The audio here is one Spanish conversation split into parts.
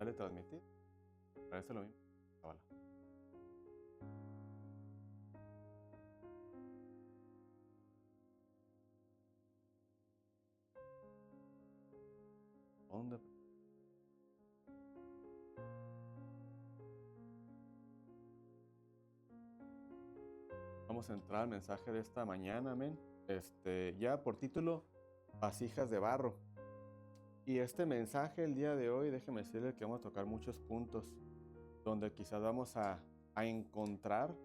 Dale transmitir. Parece lo mismo. Hola. ¿Dónde? Vamos a entrar al mensaje de esta mañana, amén. Ya por título, vasijas de barro. Y este mensaje el día de hoy, déjeme decirle que vamos a tocar muchos puntos, donde quizás vamos a encontrar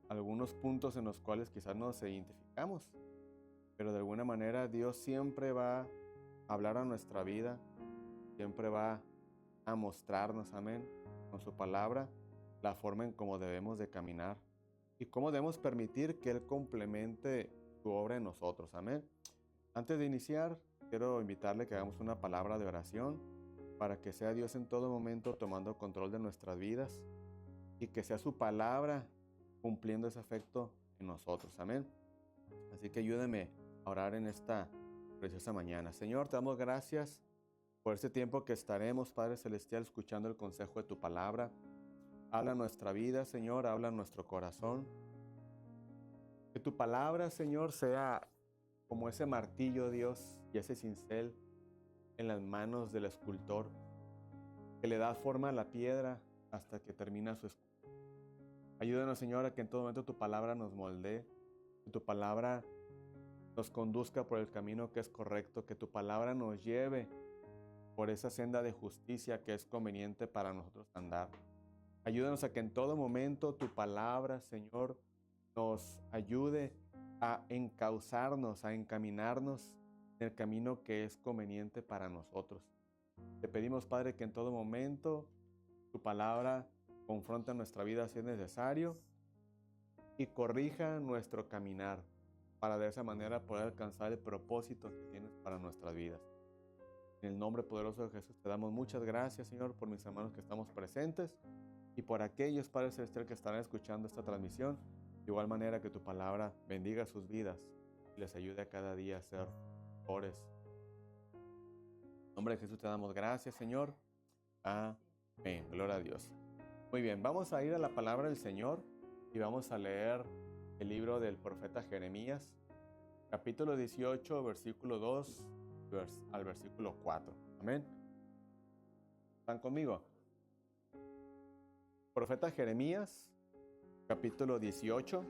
algunos puntos en los cuales quizás nos identificamos. Pero de alguna manera Dios siempre va a hablar a nuestra vida, siempre va a mostrarnos, amén, con su palabra, la forma en cómo debemos de caminar y cómo debemos permitir que Él complemente su obra en nosotros, amén. Antes de iniciar, quiero invitarle que hagamos una palabra de oración para que sea Dios en todo momento tomando control de nuestras vidas y que sea su palabra cumpliendo ese efecto en nosotros, amén. Así que ayúdeme a orar en esta preciosa mañana. Señor, te damos gracias por este tiempo que estaremos, Padre Celestial, escuchando el consejo de tu palabra. Habla nuestra vida, Señor, habla nuestro corazón. Que tu palabra, Señor, sea como ese martillo, Dios, y ese cincel en las manos del escultor, que le da forma a la piedra hasta que termina su escultura. Ayúdanos, Señor, a que en todo momento tu palabra nos moldee, que tu palabra nos conduzca por el camino que es correcto, que tu palabra nos lleve por esa senda de justicia que es conveniente para nosotros andar. Ayúdanos a que en todo momento tu palabra, Señor, nos ayude a encauzarnos, a encaminarnos en el camino que es conveniente para nosotros. Te pedimos, Padre, que en todo momento tu palabra confronte nuestra vida si es necesario y corrija nuestro caminar para de esa manera poder alcanzar el propósito que tienes para nuestras vidas. En el nombre poderoso de Jesús te damos muchas gracias, Señor, por mis hermanos que estamos presentes y por aquellos, Padre Celestial, que estarán escuchando esta transmisión. De igual manera que tu palabra bendiga sus vidas y les ayude a cada día a ser mejores. En nombre de Jesús te damos gracias, Señor. Amén. Gloria a Dios. Muy bien, vamos a ir a la palabra del Señor y vamos a leer el libro del profeta Jeremías, capítulo 18, versículo 2 al versículo 4. Amén. ¿Están conmigo? Profeta Jeremías, capítulo 18,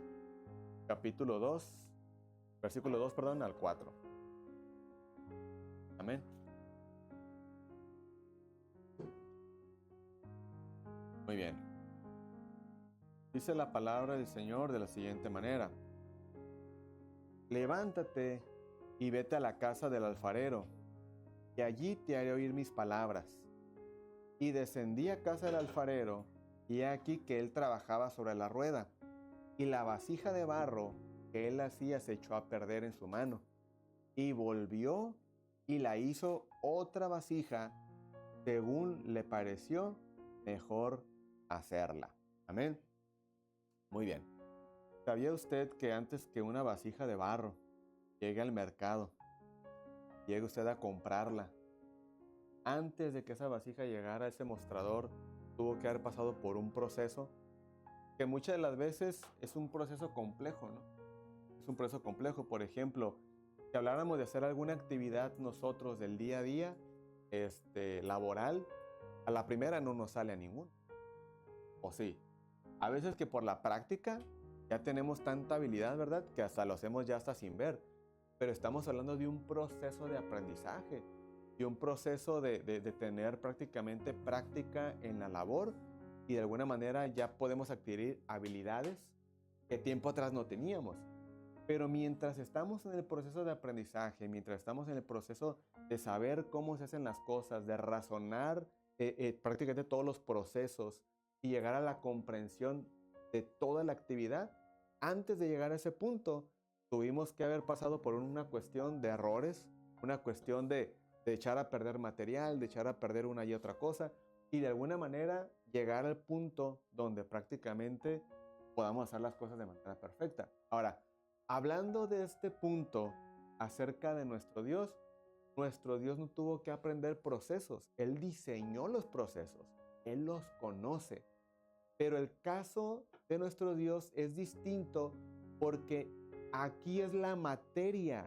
capítulo 2, versículo 2, perdón, al 4. Amén. Muy bien. Dice la palabra del Señor de la siguiente manera: levántate y vete a la casa del alfarero, y allí te haré oír mis palabras. Y descendí a casa del alfarero, y he aquí que él trabajaba sobre la rueda, y la vasija de barro que él hacía se echó a perder en su mano. Y volvió y la hizo otra vasija, según le pareció mejor hacerla. Amén. Muy bien. ¿Sabía usted que antes que una vasija de barro llegue al mercado, llegue usted a comprarla, antes de que esa vasija llegara a ese mostrador, tuvo que haber pasado por un proceso que muchas de las veces es un proceso complejo, ¿no? Es un proceso complejo. Por ejemplo, si habláramos de hacer alguna actividad nosotros del día a día, laboral, a la primera no nos sale a ninguno. ¿O sí? A veces que por la práctica ya tenemos tanta habilidad, ¿verdad? Que hasta lo hacemos ya hasta sin ver. Pero estamos hablando de un proceso de aprendizaje, de un proceso de tener prácticamente práctica en la labor y de alguna manera ya podemos adquirir habilidades que tiempo atrás no teníamos. Pero mientras estamos en el proceso de aprendizaje, mientras estamos en el proceso de saber cómo se hacen las cosas, de razonar prácticamente todos los procesos y llegar a la comprensión de toda la actividad, antes de llegar a ese punto, tuvimos que haber pasado por una cuestión de errores, una cuestión de echar a perder material, de echar a perder una y otra cosa, y de alguna manera llegar al punto donde prácticamente podamos hacer las cosas de manera perfecta. Ahora, hablando de este punto acerca de nuestro Dios, nuestro Dios no tuvo que aprender procesos. Él diseñó los procesos. Él los conoce. Pero el caso de nuestro Dios es distinto porque aquí es la materia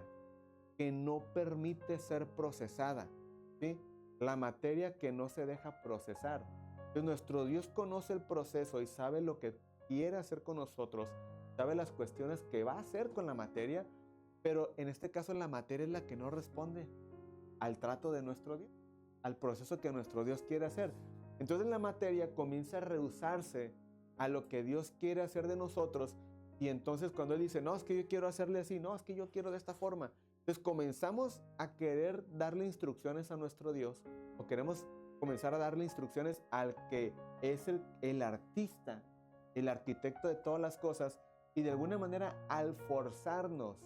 que no permite ser procesada, ¿sí? La materia que no se deja procesar. Entonces, nuestro Dios conoce el proceso y sabe lo que quiere hacer con nosotros, sabe las cuestiones que va a hacer con la materia, pero en este caso la materia es la que no responde al trato de nuestro Dios, al proceso que nuestro Dios quiere hacer. Entonces la materia comienza a rehusarse a lo que Dios quiere hacer de nosotros, y entonces cuando Él dice, no, es que yo quiero hacerle así, no, es que yo quiero de esta forma, entonces comenzamos a querer darle instrucciones a nuestro Dios, o queremos comenzar a darle instrucciones al que es el artista, el arquitecto de todas las cosas, y de alguna manera al forzarnos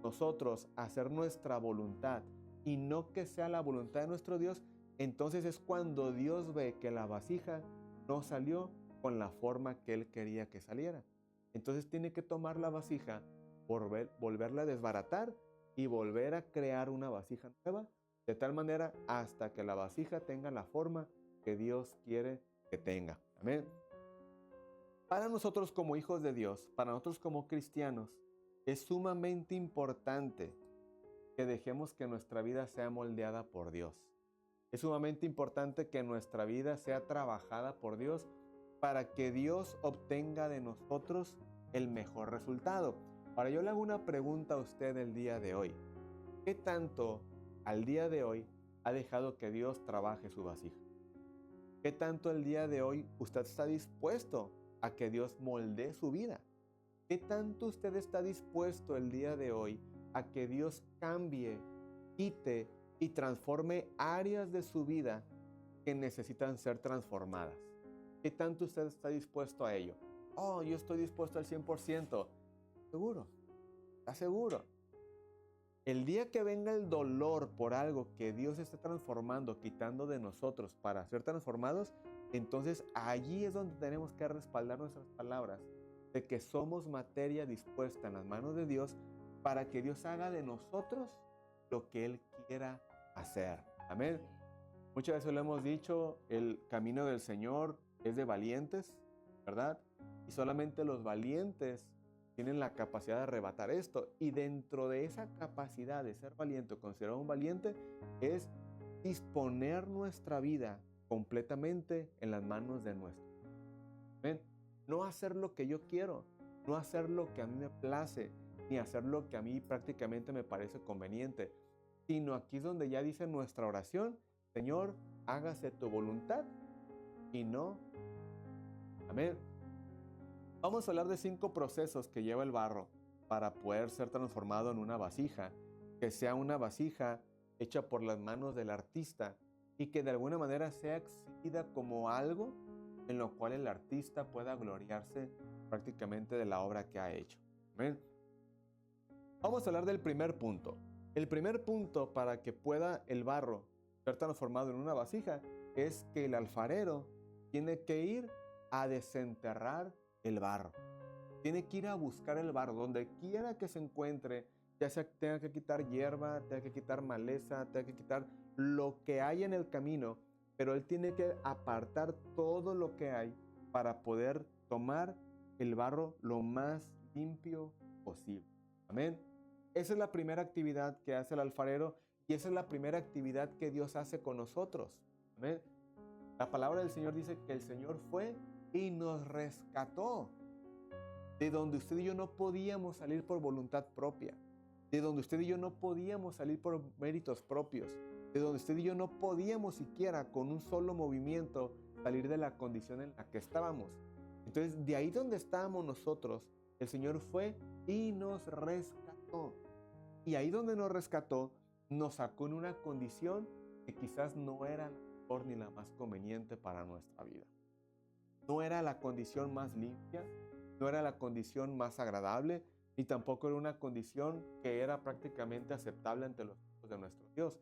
nosotros a hacer nuestra voluntad y no que sea la voluntad de nuestro Dios, entonces es cuando Dios ve que la vasija no salió con la forma que Él quería que saliera. Entonces tiene que tomar la vasija, volverla a desbaratar y volver a crear una vasija nueva, de tal manera hasta que la vasija tenga la forma que Dios quiere que tenga. Amén. Para nosotros como hijos de Dios, para nosotros como cristianos, es sumamente importante que dejemos que nuestra vida sea moldeada por Dios. Es sumamente importante que nuestra vida sea trabajada por Dios para que Dios obtenga de nosotros el mejor resultado. Ahora yo le hago una pregunta a usted el día de hoy. ¿Qué tanto al día de hoy ha dejado que Dios trabaje su vasija? ¿Qué tanto el día de hoy usted está dispuesto a que Dios moldee su vida? ¿Qué tanto usted está dispuesto el día de hoy a que Dios cambie, quite y transforme áreas de su vida que necesitan ser transformadas? ¿Qué tanto usted está dispuesto a ello? Oh, yo estoy dispuesto al 100%. ¿Seguro? ¿Está seguro? El día que venga el dolor por algo que Dios está transformando, quitando de nosotros para ser transformados, entonces allí es donde tenemos que respaldar nuestras palabras de que somos materia dispuesta en las manos de Dios para que Dios haga de nosotros lo que Él quiera hacer. Amén. Muchas veces lo hemos dicho, el camino del Señor es de valientes, ¿verdad? Y solamente los valientes tienen la capacidad de arrebatar esto. Y dentro de esa capacidad de ser valiente o considerar un valiente es disponer nuestra vida completamente en las manos de nuestro. ¿Ven? No hacer lo que yo quiero, no hacer lo que a mí me place, ni hacer lo que a mí prácticamente me parece conveniente, sino aquí es donde ya dice nuestra oración, Señor, hágase tu voluntad y no. Amén. Vamos a hablar de 5 procesos que lleva el barro para poder ser transformado en una vasija, que sea una vasija hecha por las manos del artista y que de alguna manera sea exhibida como algo en lo cual el artista pueda gloriarse prácticamente de la obra que ha hecho. ¿Amén? Vamos a hablar del primer punto. El primer punto para que pueda el barro ser transformado en una vasija es que el alfarero tiene que ir a desenterrar el barro. Tiene que ir a buscar el barro donde quiera que se encuentre, ya sea que tenga que quitar hierba, tenga que quitar maleza, tenga que quitar lo que hay en el camino, pero él tiene que apartar todo lo que hay para poder tomar el barro lo más limpio posible. Amén. Esa es la primera actividad que hace el alfarero y esa es la primera actividad que Dios hace con nosotros. Amén. La palabra del Señor dice que el Señor fue y nos rescató de donde usted y yo no podíamos salir por voluntad propia, de donde usted y yo no podíamos salir por méritos propios, de donde usted y yo no podíamos siquiera con un solo movimiento salir de la condición en la que estábamos. Entonces, de ahí donde estábamos nosotros, el Señor fue y nos rescató. Y ahí donde nos rescató, nos sacó en una condición que quizás no era la mejor ni la más conveniente para nuestra vida. No era la condición más limpia, no era la condición más agradable, ni tampoco era una condición que era prácticamente aceptable ante los ojos de nuestro Dios,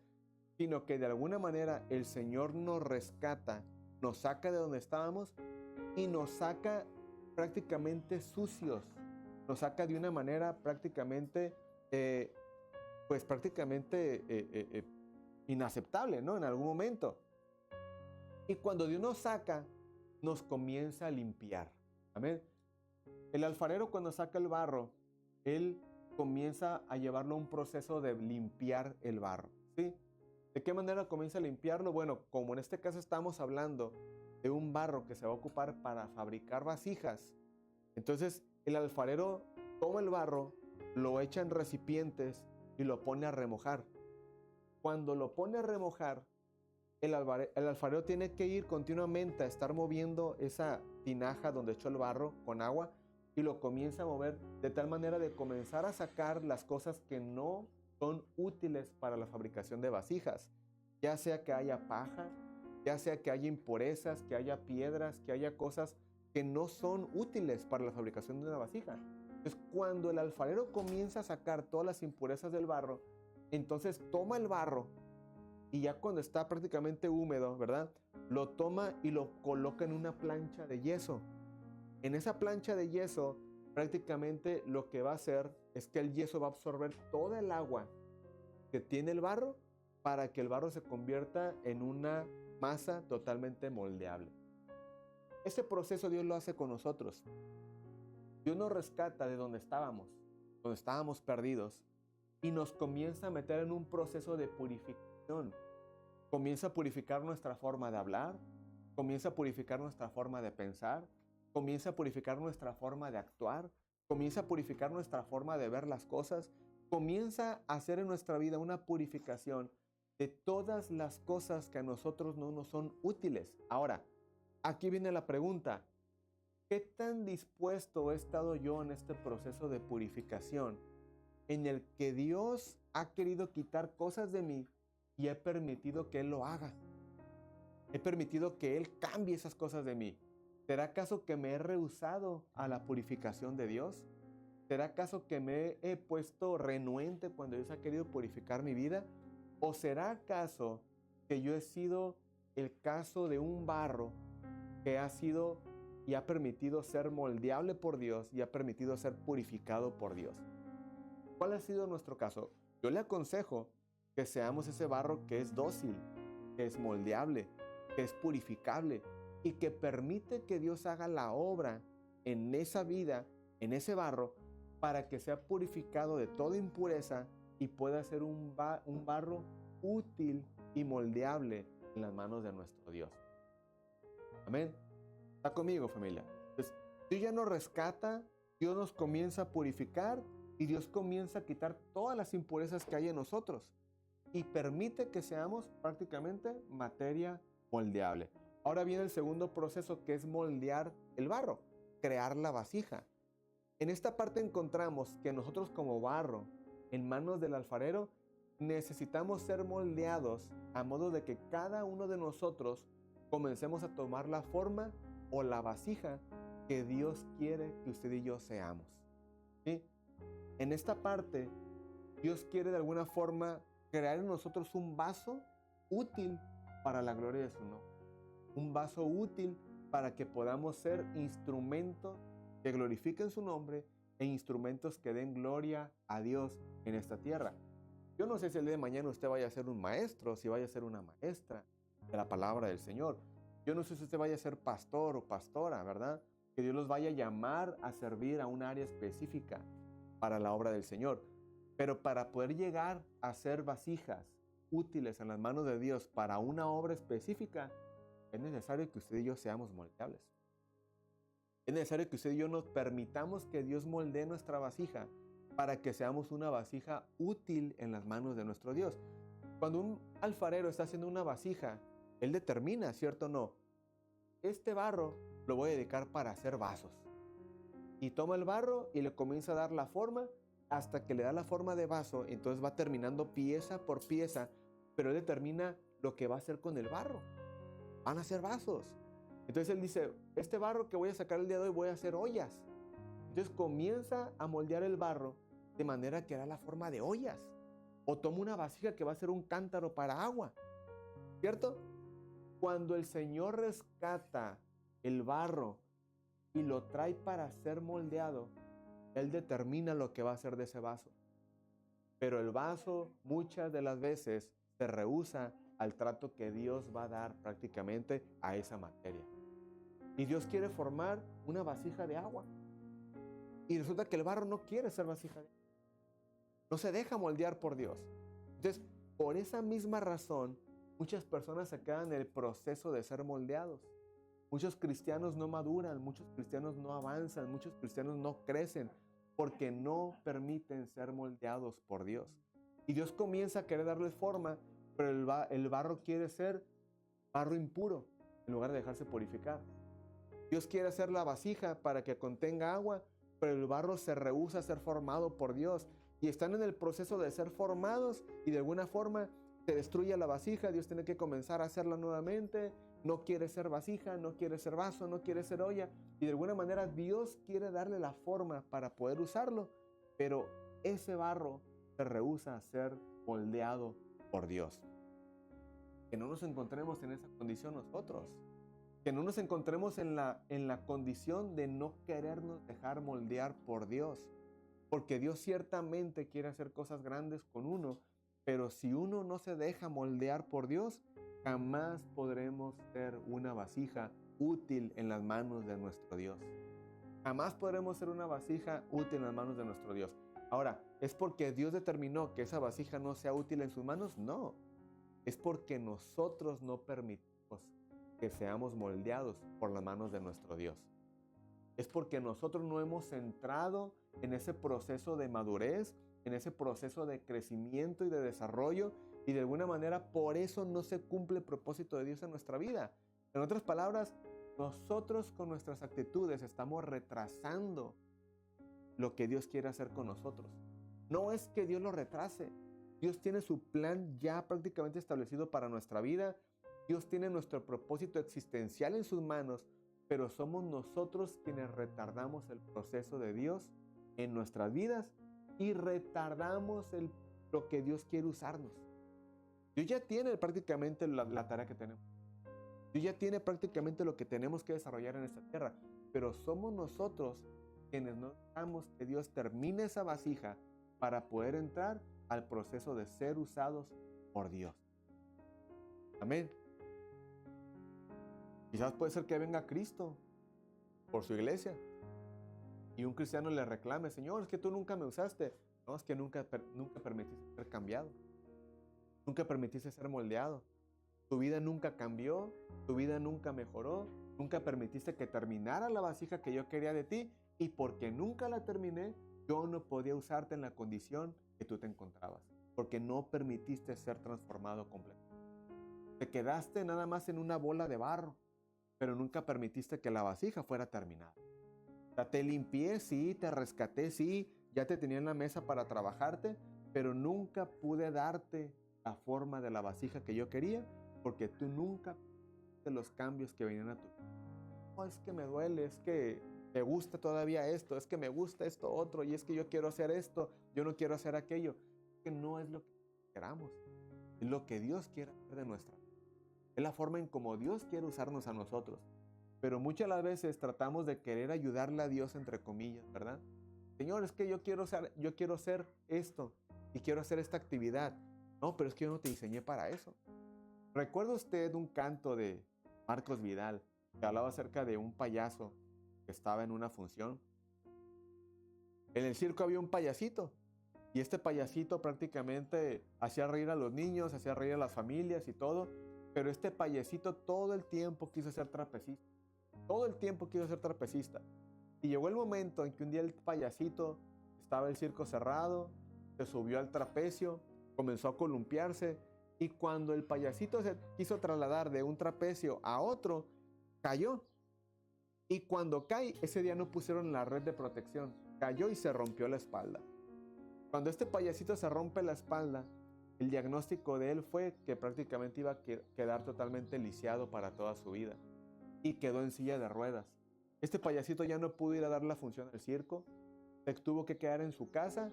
sino que de alguna manera el Señor nos rescata, nos saca de donde estábamos y nos saca prácticamente sucios, nos saca de una manera prácticamente, inaceptable, ¿no? En algún momento. Y cuando Dios nos saca, nos comienza a limpiar. Amén. El alfarero cuando saca el barro, él comienza a llevarlo a un proceso de limpiar el barro, ¿sí? ¿De qué manera comienza a limpiarlo? Bueno, como en este caso estamos hablando de un barro que se va a ocupar para fabricar vasijas, entonces el alfarero toma el barro, lo echa en recipientes y lo pone a remojar. Cuando lo pone a remojar, el alfarero tiene que ir continuamente a estar moviendo esa tinaja donde echó el barro con agua y lo comienza a mover de tal manera de comenzar a sacar las cosas que no son útiles para la fabricación de vasijas, ya sea que haya paja, ya sea que haya impurezas, que haya piedras, que haya cosas que no son útiles para la fabricación de una vasija. Entonces, cuando el alfarero comienza a sacar todas las impurezas del barro, entonces toma el barro y ya cuando está prácticamente húmedo, ¿verdad? Lo toma y lo coloca en una plancha de yeso. En esa plancha de yeso, prácticamente lo que va a hacer es que el yeso va a absorber toda el agua que tiene el barro para que el barro se convierta en una masa totalmente moldeable. Este proceso Dios lo hace con nosotros. Dios nos rescata de donde estábamos perdidos, y nos comienza a meter en un proceso de purificación. Comienza a purificar nuestra forma de hablar, comienza a purificar nuestra forma de pensar, comienza a purificar nuestra forma de actuar, comienza a purificar nuestra forma de ver las cosas, comienza a hacer en nuestra vida una purificación de todas las cosas que a nosotros no nos son útiles. Ahora, aquí viene la pregunta: ¿qué tan dispuesto he estado yo en este proceso de purificación en el que Dios ha querido quitar cosas de mí y he permitido que Él lo haga? He permitido que Él cambie esas cosas de mí. ¿Será acaso que me he rehusado a la purificación de Dios? ¿Será acaso que me he puesto renuente cuando Dios ha querido purificar mi vida? ¿O será acaso que yo he sido el caso de un barro que ha sido y ha permitido ser moldeable por Dios y ha permitido ser purificado por Dios? ¿Cuál ha sido nuestro caso? Yo le aconsejo que seamos ese barro que es dócil, que es moldeable, que es purificable y que permite que Dios haga la obra en esa vida, en ese barro, para que sea purificado de toda impureza y pueda ser un barro útil y moldeable en las manos de nuestro Dios. Amén. ¿Está conmigo, familia? Entonces, Dios ya nos rescata, Dios nos comienza a purificar y Dios comienza a quitar todas las impurezas que hay en nosotros y permite que seamos prácticamente materia moldeable. Ahora viene el segundo proceso, que es moldear el barro, crear la vasija. En esta parte encontramos que nosotros como barro en manos del alfarero necesitamos ser moldeados a modo de que cada uno de nosotros comencemos a tomar la forma o la vasija que Dios quiere que usted y yo seamos. ¿Sí? En esta parte, Dios quiere de alguna forma crear en nosotros un vaso útil para la gloria de su nombre. Un vaso útil para que podamos ser instrumentos que glorifiquen su nombre e instrumentos que den gloria a Dios en esta tierra. Yo no sé si el día de mañana usted vaya a ser un maestro, si vaya a ser una maestra de la palabra del Señor. Yo no sé si usted vaya a ser pastor o pastora, ¿verdad? Que Dios los vaya a llamar a servir a un área específica para la obra del Señor. Pero para poder llegar a ser vasijas útiles en las manos de Dios para una obra específica, es necesario que usted y yo seamos moldeables. Es necesario que usted y yo nos permitamos que Dios moldee nuestra vasija para que seamos una vasija útil en las manos de nuestro Dios. Cuando un alfarero está haciendo una vasija, él determina, ¿cierto o no? Este barro lo voy a dedicar para hacer vasos. Y toma el barro y le comienza a dar la forma hasta que le da la forma de vaso. Entonces va terminando pieza por pieza, pero él determina lo que va a hacer con el barro. Van a hacer vasos. Entonces él dice, este barro que voy a sacar el día de hoy voy a hacer ollas. Entonces comienza a moldear el barro de manera que da la forma de ollas. O toma una vasija que va a ser un cántaro para agua. ¿Cierto? Cuando el Señor rescata el barro y lo trae para ser moldeado, Él determina lo que va a hacer de ese vaso. Pero el vaso muchas de las veces se rehúsa al trato que Dios va a dar prácticamente a esa materia. Y Dios quiere formar una vasija de agua. Y resulta que el barro no quiere ser vasija de agua. No se deja moldear por Dios. Entonces, por esa misma razón, muchas personas se quedan en el proceso de ser moldeados. Muchos cristianos no maduran, muchos cristianos no avanzan, muchos cristianos no crecen porque no permiten ser moldeados por Dios. Y Dios comienza a querer darles forma, pero el barro quiere ser barro impuro en lugar de dejarse purificar. Dios quiere hacer la vasija para que contenga agua, pero el barro se rehúsa a ser formado por Dios. Y están en el proceso de ser formados y de alguna forma se destruye la vasija. Dios tiene que comenzar a hacerla nuevamente. No quiere ser vasija, no quiere ser vaso, no quiere ser olla. Y de alguna manera Dios quiere darle la forma para poder usarlo, pero ese barro se rehúsa a ser moldeado por Dios. Que no nos encontremos en esa condición nosotros. Que no nos encontremos en la condición de no querernos dejar moldear por Dios. Porque Dios ciertamente quiere hacer cosas grandes con uno, pero si uno no se deja moldear por Dios, jamás podremos ser una vasija útil en las manos de nuestro Dios. Jamás podremos ser una vasija útil en las manos de nuestro Dios. Ahora, ¿es porque Dios determinó que esa vasija no sea útil en sus manos? No. Es porque nosotros no permitimos que seamos moldeados por las manos de nuestro Dios. Es porque nosotros no hemos entrado en ese proceso de madurez, en ese proceso de crecimiento y de desarrollo, y de alguna manera por eso no se cumple el propósito de Dios en nuestra vida. En otras palabras, nosotros con nuestras actitudes estamos retrasando lo que Dios quiere hacer con nosotros. No es que Dios lo retrase. Dios tiene su plan ya prácticamente establecido para nuestra vida. Dios tiene nuestro propósito existencial en sus manos, pero somos nosotros quienes retardamos el proceso de Dios en nuestras vidas y retardamos lo que Dios quiere usarnos. Dios ya tiene prácticamente la tarea que tenemos. Dios ya tiene prácticamente lo que tenemos que desarrollar en esta tierra, pero somos nosotros quienes no dejamos que Dios termine esa vasija para poder entrar al proceso de ser usados por Dios. Amén. Quizás puede ser que venga Cristo por su iglesia y un cristiano le reclame: Señor, es que tú nunca me usaste. No, es que nunca permitiste ser cambiado. Nunca permitiste ser moldeado. Tu vida nunca cambió, tu vida nunca mejoró, nunca permitiste que terminara la vasija que yo quería de ti, y porque nunca la terminé, yo no podía usarte en la condición que tú te encontrabas, porque no permitiste ser transformado completamente. Te quedaste nada más en una bola de barro, pero nunca permitiste que la vasija fuera terminada. O sea, te limpié, sí, te rescaté, sí, ya te tenía en la mesa para trabajarte, pero nunca pude darte la forma de la vasija que yo quería, porque tú nunca hiciste los cambios que venían a tu vida. No, es que me duele, es que me gusta todavía esto, es que me gusta esto otro, y es que yo quiero hacer esto, yo no quiero hacer aquello. Es que no es lo que queramos, es lo que Dios quiere hacer de nuestra vida. Es la forma en como Dios quiere usarnos a nosotros. Pero muchas de las veces tratamos de querer ayudarle a Dios, entre comillas, ¿verdad? Señor, es que yo quiero hacer esto y quiero hacer esta actividad. No, pero es que yo no te diseñé para eso. ¿Recuerda usted un canto de Marcos Vidal que hablaba acerca de un payaso que estaba en una función? En el circo había un payasito y este payasito prácticamente hacía reír a los niños, hacía reír a las familias y todo, pero este payasito todo el tiempo quiso ser trapecista. Todo el tiempo quiso ser trapecista. Y llegó el momento en que un día el payasito estaba el circo cerrado, se subió al trapecio, comenzó a columpiarse, y cuando el payasito se quiso trasladar de un trapecio a otro, cayó. Y cuando cae, ese día no pusieron la red de protección. Cayó y se rompió la espalda. Cuando este payasito se rompe la espalda, el diagnóstico de él fue que prácticamente iba a quedar totalmente lisiado para toda su vida. Y quedó en silla de ruedas. Este payasito ya no pudo ir a dar la función al circo, se tuvo que quedar en su casa,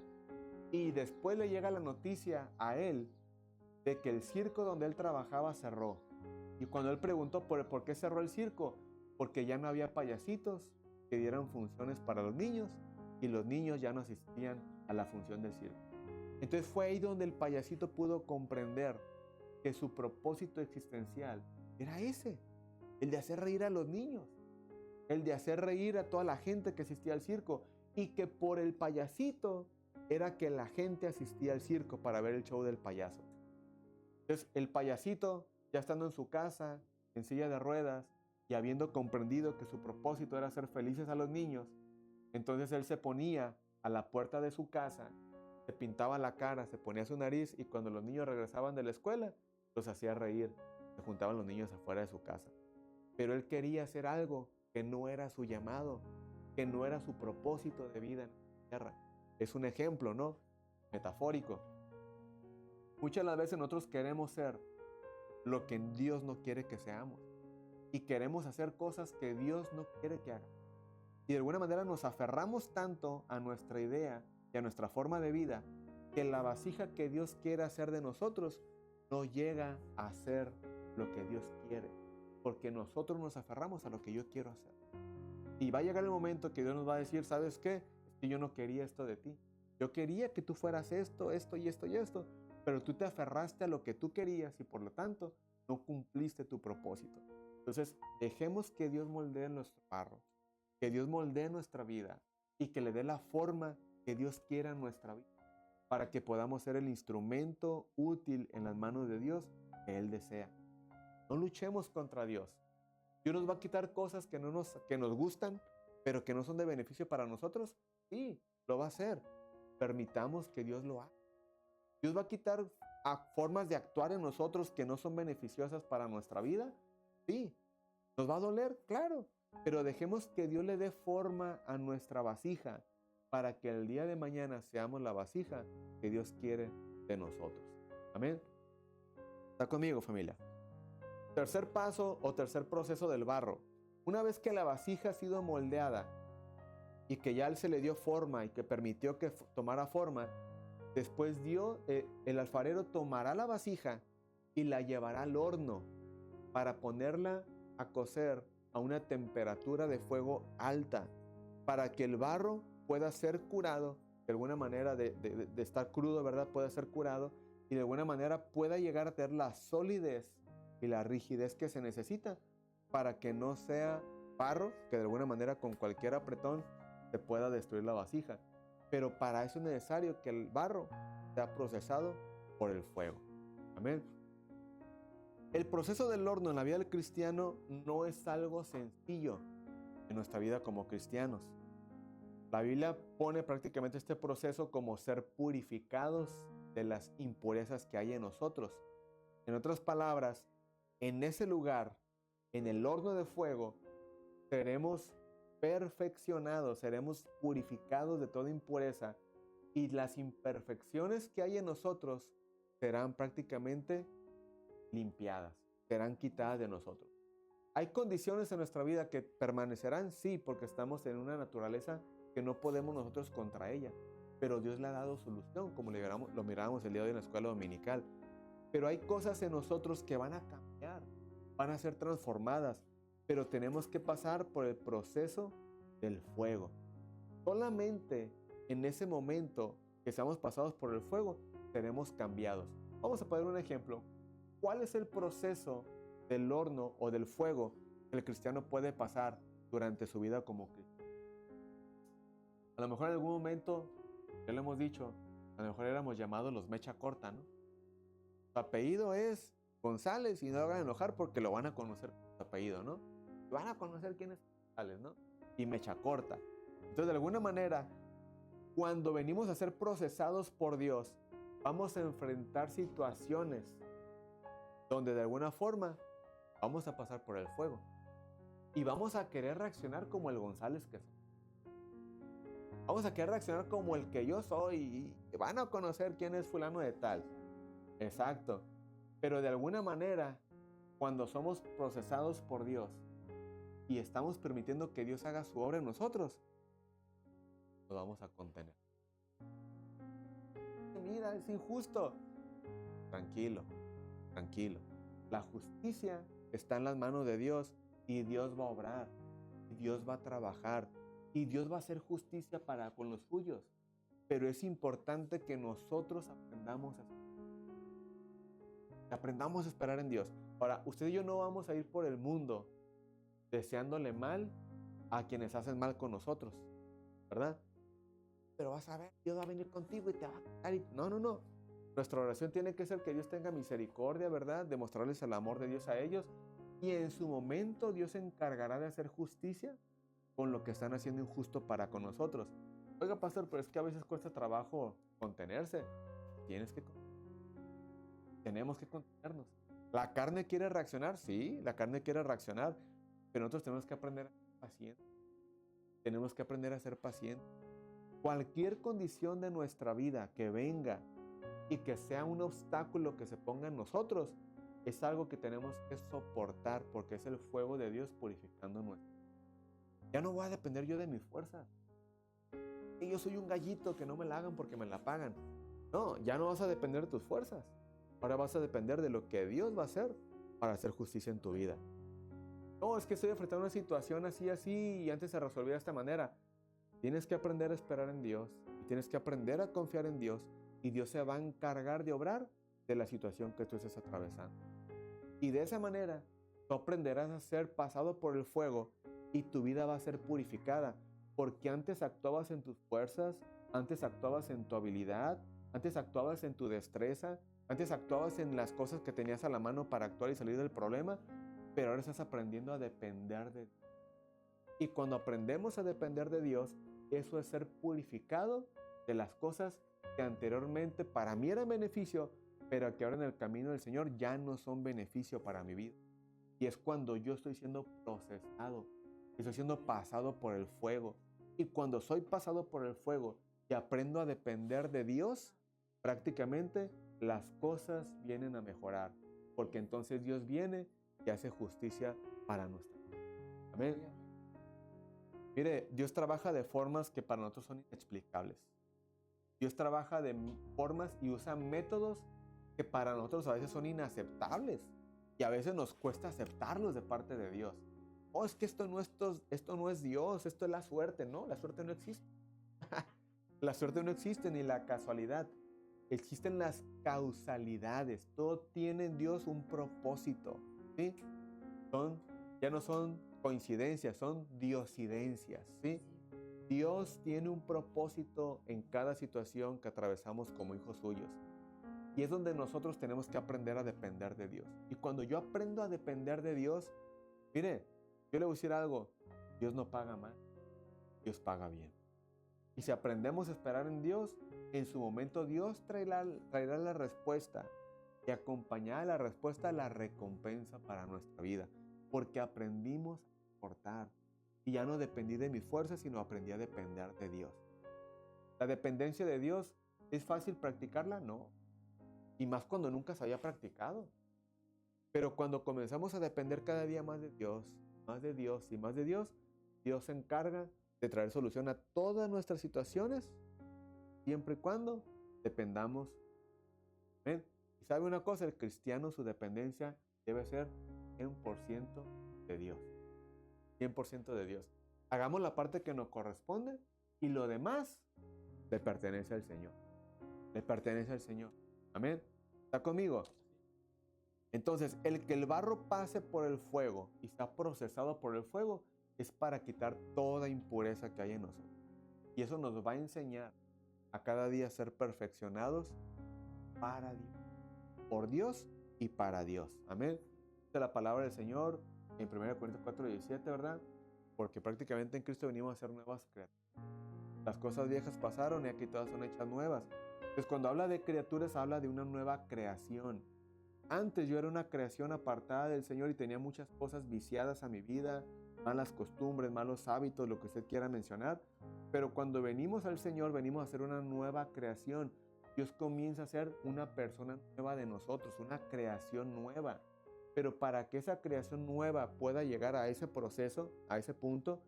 y después le llega la noticia a él de que el circo donde él trabajaba cerró. Y cuando él preguntó por qué cerró el circo, porque ya no había payasitos que dieran funciones para los niños, y los niños ya no asistían a la función del circo. Entonces fue ahí donde el payasito pudo comprender que su propósito existencial era ese, el de hacer reír a los niños, el de hacer reír a toda la gente que asistía al circo, y que por el payasito era que la gente asistía al circo para ver el show del payaso. Entonces el payasito, ya estando en su casa, en silla de ruedas, y habiendo comprendido que su propósito era hacer felices a los niños, entonces él se ponía a la puerta de su casa, se pintaba la cara, se ponía su nariz, y cuando los niños regresaban de la escuela, los hacía reír. Se juntaban los niños afuera de su casa. Pero él quería hacer algo que no era su llamado, que no era su propósito de vida en la tierra. Es un ejemplo, ¿no? Metafórico. Muchas de las veces nosotros queremos ser lo que Dios no quiere que seamos. Y queremos hacer cosas que Dios no quiere que hagamos. Y de alguna manera nos aferramos tanto a nuestra idea y a nuestra forma de vida, que la vasija que Dios quiere hacer de nosotros no llega a ser lo que Dios quiere, porque nosotros nos aferramos a lo que yo quiero hacer. Y va a llegar el momento que Dios nos va a decir, ¿sabes qué? Es que yo no quería esto de ti. Yo quería que tú fueras esto, esto y esto y esto, pero tú te aferraste a lo que tú querías y por lo tanto no cumpliste tu propósito. Entonces, dejemos que Dios moldee nuestro barro, que Dios moldee nuestra vida y que le dé la forma que Dios quiera en nuestra vida, para que podamos ser el instrumento útil en las manos de Dios que Él desea. No luchemos contra Dios. Dios nos va a quitar cosas que nos gustan, pero que no son de beneficio para nosotros. Sí, lo va a hacer. Permitamos que Dios lo haga. Dios va a quitar formas de actuar en nosotros que no son beneficiosas para nuestra vida. Sí. ¿Nos va a doler? Claro. Pero dejemos que Dios le dé forma a nuestra vasija para que el día de mañana seamos la vasija que Dios quiere de nosotros. Amén. ¿Está conmigo, familia? Tercer paso o tercer proceso del barro. Una vez que la vasija ha sido moldeada y que ya se le dio forma y que permitió que tomara forma, después el alfarero tomará la vasija y la llevará al horno para ponerla a cocer a una temperatura de fuego alta, para que el barro pueda ser curado, de alguna manera de estar crudo, ¿verdad? Pueda ser curado y de alguna manera pueda llegar a tener la solidez y la rigidez que se necesita para que no sea barro, que de alguna manera con cualquier apretón se pueda destruir la vasija. Pero para eso es necesario que el barro sea procesado por el fuego. Amén. El proceso del horno en la vida del cristiano no es algo sencillo en nuestra vida como cristianos. La Biblia pone prácticamente este proceso como ser purificados de las impurezas que hay en nosotros. En otras palabras, en ese lugar, en el horno de fuego, seremos perfeccionados, seremos purificados de toda impureza y las imperfecciones que hay en nosotros serán prácticamente limpiadas, serán quitadas de nosotros. ¿Hay condiciones en nuestra vida que permanecerán? Sí, porque estamos en una naturaleza que no podemos nosotros contra ella, pero Dios le ha dado solución, como lo miramos el día de hoy en la escuela dominical. Pero hay cosas en nosotros que van a cambiar, van a ser transformadas, pero tenemos que pasar por el proceso del fuego. Solamente en ese momento que seamos pasados por el fuego, seremos cambiados. Vamos a poner un ejemplo. ¿Cuál es el proceso del horno o del fuego que el cristiano puede pasar durante su vida como cristiano? A lo mejor en algún momento, ya lo hemos dicho, a lo mejor éramos llamados los mecha corta, ¿no? Su apellido es González y no lo hagan enojar porque lo van a conocer por su apellido, ¿no? Van a conocer quién es González, ¿no? Y mecha corta. Entonces, de alguna manera, cuando venimos a ser procesados por Dios, vamos a enfrentar situaciones donde de alguna forma vamos a pasar por el fuego y vamos a querer reaccionar como el González que soy. Vamos a querer reaccionar como el que yo soy y van a conocer quién es fulano de tal. Exacto. Pero de alguna manera, cuando somos procesados por Dios y estamos permitiendo que Dios haga su obra en nosotros, nos vamos a contener. Mira, es injusto. Tranquilo, tranquilo. La justicia está en las manos de Dios y Dios va a obrar, y Dios va a trabajar, y Dios va a hacer justicia para con los suyos. Pero es importante que nosotros aprendamos a hacer. Aprendamos a esperar en Dios. Ahora, usted y yo no vamos a ir por el mundo deseándole mal a quienes hacen mal con nosotros, ¿verdad? Pero vas a ver, Dios va a venir contigo y te va a quitar. No, no, no. Nuestra oración tiene que ser que Dios tenga misericordia, ¿verdad? De mostrarles el amor de Dios a ellos. Y en su momento Dios se encargará de hacer justicia con lo que están haciendo injusto para con nosotros. Oiga, pastor, pero es que a veces cuesta trabajo contenerse. Tenemos que contenernos. ¿La carne quiere reaccionar? Sí, la carne quiere reaccionar. Pero nosotros tenemos que aprender a ser pacientes. Tenemos que aprender a ser pacientes. Cualquier condición de nuestra vida que venga y que sea un obstáculo que se ponga en nosotros, es algo que tenemos que soportar porque es el fuego de Dios purificando nuestro. Ya no voy a depender yo de mis fuerzas. Y yo soy un gallito, que no me la hagan porque me la pagan. No, ya no vas a depender de tus fuerzas. Ahora vas a depender de lo que Dios va a hacer para hacer justicia en tu vida. No, es que estoy enfrentando una situación así y antes se resolvía de esta manera. Tienes que aprender a esperar en Dios y tienes que aprender a confiar en Dios y Dios se va a encargar de obrar de la situación que tú estés atravesando. Y de esa manera tú aprenderás a ser pasado por el fuego y tu vida va a ser purificada porque antes actuabas en tus fuerzas, antes actuabas en tu habilidad, antes actuabas en tu destreza, antes actuabas en las cosas que tenías a la mano para actuar y salir del problema, pero ahora estás aprendiendo a depender de Dios. Y cuando aprendemos a depender de Dios, eso es ser purificado de las cosas que anteriormente para mí eran beneficio, pero que ahora en el camino del Señor ya no son beneficio para mi vida. Y es cuando yo estoy siendo procesado, estoy siendo pasado por el fuego. Y cuando soy pasado por el fuego y aprendo a depender de Dios, prácticamente las cosas vienen a mejorar, porque entonces Dios viene y hace justicia para nuestra vida. Amén. Mire, Dios trabaja de formas que para nosotros son inexplicables. Dios trabaja de formas y usa métodos que para nosotros a veces son inaceptables y a veces nos cuesta aceptarlos de parte de Dios. Oh, es que esto no es Dios, esto es la suerte. No, la suerte no existe. La suerte no existe ni la casualidad. Existen las causalidades. Todo tiene en Dios un propósito. ¿Sí? Ya no son coincidencias, son diosidencias. ¿Sí? Dios tiene un propósito en cada situación que atravesamos como hijos suyos. Y es donde nosotros tenemos que aprender a depender de Dios. Y cuando yo aprendo a depender de Dios, mire, yo le voy a decir algo, Dios no paga mal, Dios paga bien. Y si aprendemos a esperar en Dios, en su momento Dios traerá la respuesta y acompañada de la respuesta la recompensa para nuestra vida. Porque aprendimos a soportar. Y ya no dependí de mis fuerzas, sino aprendí a depender de Dios. ¿La dependencia de Dios es fácil practicarla? No. Y más cuando nunca se había practicado. Pero cuando comenzamos a depender cada día más de Dios, más de Dios y más de Dios, Dios se encarga de traer solución a todas nuestras situaciones, siempre y cuando dependamos. ¿Ven? Y sabe una cosa, el cristiano, su dependencia debe ser 100% de Dios. 100% de Dios. Hagamos la parte que nos corresponde y lo demás le pertenece al Señor. Le pertenece al Señor. Amén. ¿Está conmigo? Entonces, el que el barro pase por el fuego y está procesado por el fuego es para quitar toda impureza que hay en nosotros. Y eso nos va a enseñar a cada día ser perfeccionados para Dios, por Dios y para Dios. Amén. Esta es la palabra del Señor en 1 Corintios 4:17, ¿verdad? Porque prácticamente en Cristo venimos a ser nuevas criaturas. Las cosas viejas pasaron y aquí todas son hechas nuevas. Entonces, cuando habla de criaturas, habla de una nueva creación. Antes yo era una creación apartada del Señor y tenía muchas cosas viciadas a mi vida, malas costumbres, malos hábitos, lo que usted quiera mencionar. Pero cuando venimos al Señor, venimos a ser una nueva creación. Dios comienza a ser una persona nueva de nosotros, una creación nueva. Pero para que esa creación nueva pueda llegar a ese proceso, a ese punto,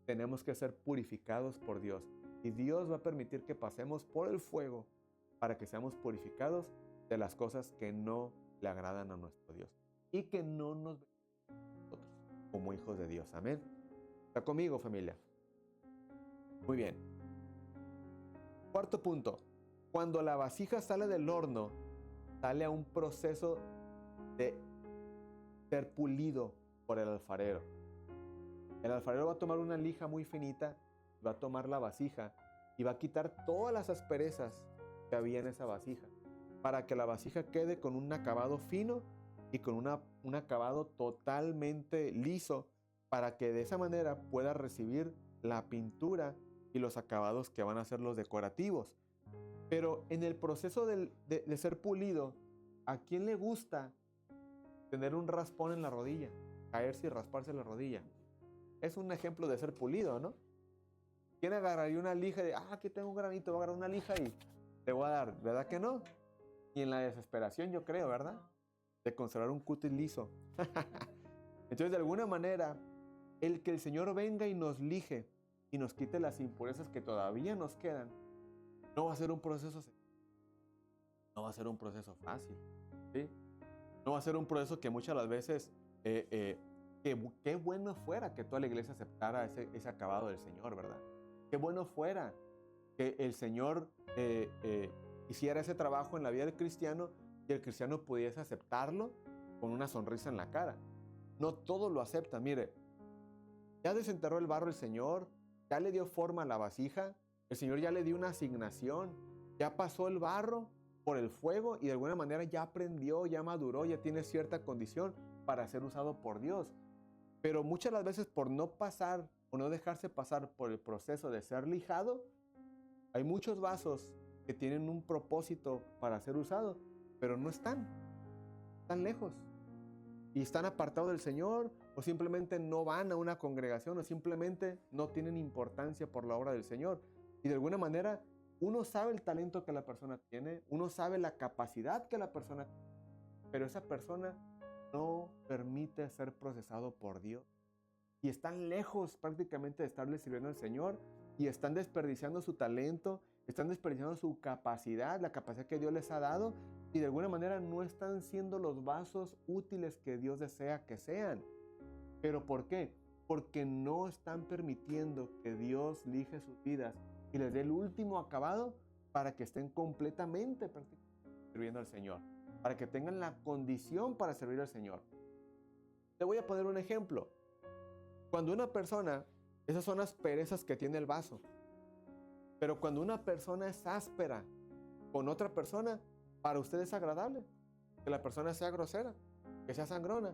tenemos que ser purificados por Dios. Y Dios va a permitir que pasemos por el fuego para que seamos purificados de las cosas que no le agradan a nuestro Dios y que no nos beneficien a nosotros como hijos de Dios. Amén. ¿Está conmigo, familia? Muy bien. Cuarto punto. Cuando la vasija sale del horno, sale a un proceso de ser pulido por el alfarero. El alfarero va a tomar una lija muy finita, va a tomar la vasija y va a quitar todas las asperezas que había en esa vasija, para que la vasija quede con un acabado fino y con un acabado totalmente liso, para que de esa manera pueda recibir la pintura y los acabados que van a ser los decorativos. Pero en el proceso de ser pulido, ¿a quién le gusta tener un raspón en la rodilla? Caerse y rasparse la rodilla. Es un ejemplo de ser pulido, ¿no? ¿Quién agarraría una lija de, aquí tengo un granito, voy a agarrar una lija y te voy a dar? ¿Verdad que no? Y en la desesperación, yo creo, ¿verdad? De conservar un cutis liso. Entonces, de alguna manera, el que el Señor venga y nos lije y nos quite las impurezas que todavía nos quedan, no va a ser un proceso fácil, ¿sí? No va a ser un proceso que muchas las veces, qué bueno fuera que toda la iglesia aceptara ese acabado del Señor, ¿verdad? Qué bueno fuera que el Señor hiciera ese trabajo en la vida del cristiano y el cristiano pudiese aceptarlo con una sonrisa en la cara. No todos lo aceptan. Mire, ya desenterró el barro el Señor, ya le dio forma a la vasija, el Señor ya le dio una asignación, ya pasó el barro por el fuego y de alguna manera ya aprendió, ya maduró, ya tiene cierta condición para ser usado por Dios. Pero muchas las veces por no pasar o no dejarse pasar por el proceso de ser lijado, hay muchos vasos que tienen un propósito para ser usados, pero no están lejos. Y están apartados del Señor, o simplemente no van a una congregación, o simplemente no tienen importancia por la obra del Señor. Y de alguna manera, uno sabe el talento que la persona tiene, uno sabe la capacidad que la persona tiene, pero esa persona no permite ser procesado por Dios. Y están lejos prácticamente de estarle sirviendo al Señor, y están desperdiciando su talento, están desperdiciando su capacidad, la capacidad que Dios les ha dado, y de alguna manera no están siendo los vasos útiles que Dios desea que sean. ¿Pero por qué? Porque no están permitiendo que Dios lije sus vidas y les dé el último acabado para que estén completamente sirviendo al Señor, para que tengan la condición para servir al Señor. Te voy a poner un ejemplo. Cuando una persona, esas son las asperezas que tiene el vaso, pero cuando una persona es áspera con otra persona, para usted es agradable que la persona sea grosera, que sea sangrona.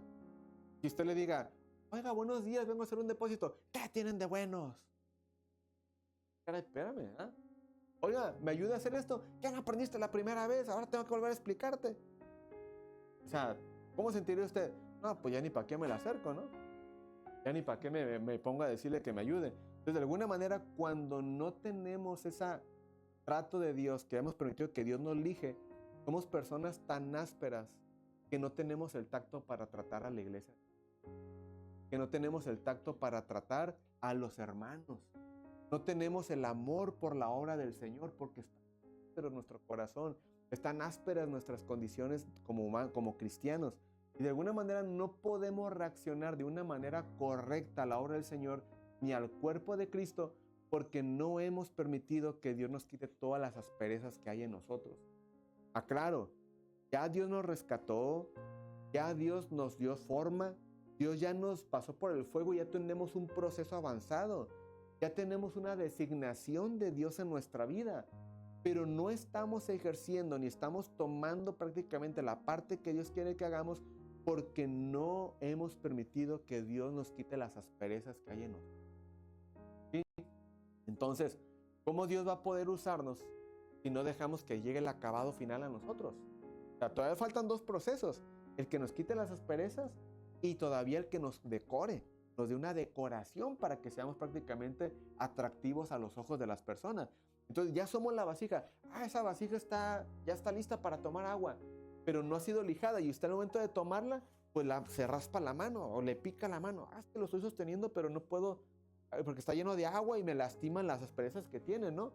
Y usted le diga, oiga, buenos días, vengo a hacer un depósito. ¿Qué tienen de buenos? Cara, espérame, ¿eh? Oiga, ¿me ayuda a hacer esto? ¿Qué no aprendiste la primera vez? Ahora tengo que volver a explicarte. O sea, ¿cómo sentiría usted? No, pues ya ni para qué me la acerco, ¿no? Ya ni para qué me pongo a decirle que me ayude. Entonces, de alguna manera, cuando no tenemos ese trato de Dios, que hemos permitido que Dios nos lige, somos personas tan ásperas que no tenemos el tacto para tratar a la iglesia, que no tenemos el tacto para tratar a los hermanos, no tenemos el amor por la obra del Señor, porque está áspero nuestro corazón, están ásperas nuestras condiciones como cristianos, y de alguna manera no podemos reaccionar de una manera correcta a la obra del Señor ni al cuerpo de Cristo, porque no hemos permitido que Dios nos quite todas las asperezas que hay en nosotros. Aclaro, ya Dios nos rescató, ya Dios nos dio forma, Dios ya nos pasó por el fuego, ya tenemos un proceso avanzado, ya tenemos una designación de Dios en nuestra vida, pero no estamos ejerciendo ni estamos tomando prácticamente la parte que Dios quiere que hagamos porque no hemos permitido que Dios nos quite las asperezas que hay en nosotros. ¿Sí? Entonces, ¿cómo Dios va a poder usarnos si no dejamos que llegue el acabado final a nosotros? O sea, todavía faltan dos procesos, el que nos quite las asperezas y todavía el que nos decore, nos dé una decoración para que seamos prácticamente atractivos a los ojos de las personas. Entonces ya somos la vasija, esa vasija ya está lista para tomar agua, pero no ha sido lijada y usted al momento de tomarla, pues se raspa la mano o le pica la mano, es que lo estoy sosteniendo pero no puedo, porque está lleno de agua y me lastiman las asperezas que tiene, ¿no?